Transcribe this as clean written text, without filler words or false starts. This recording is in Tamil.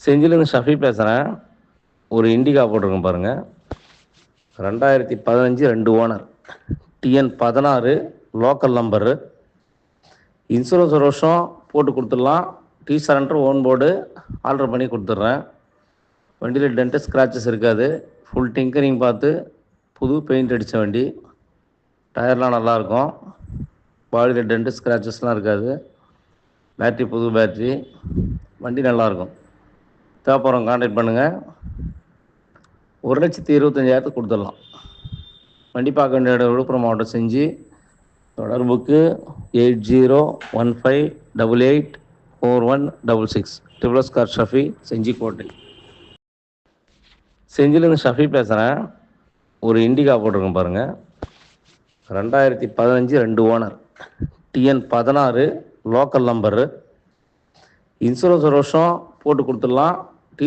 செஞ்சிலேருந்து ஷஃபி பேசுகிறேன். ஒரு இண்டிகா போட்டிருக்கேன் பாருங்கள். 2015 2 owner, TN 16 local number. Insurance ஒரு வருஷம் போட்டு கொடுத்துடலாம். Tea surrender own board alter பண்ணி கொடுத்துட்றேன். வண்டியில் டென்ட்டு ஸ்க்ராச்சஸ் இருக்காது. ஃபுல் டிங்கரிங் பார்த்து புது பெயிண்ட் அடித்த வண்டி. டயர்லாம் நல்லாயிருக்கும். பாடியில் டென்ட்டு ஸ்க்ராச்சஸ்லாம் இருக்காது. பேட்ரி புது பேட்ரி. வண்டி நல்லாயிருக்கும். தேவைப்படுறவங்க கான்டாக்ட் பண்ணுங்கள். 1,25,000 கொடுத்துடலாம். வண்டி பார்க்க வேண்டிய இடம் விழுப்புரம் மாவட்டம் செஞ்சி. தொடர்புக்கு 8015884166. டிப்ளஸ்கார் ஷஃபி, செஞ்சிக்கோட்டை. செஞ்சிலேருந்து ஷஃபி பேசுகிறேன். ஒரு இண்டிகா போட்டிருக்கேன் பாருங்கள். 2015 2 owner, TN 16 local number. Insurance ஒரு வருஷம் போட்டு கொடுத்துடலாம். டீ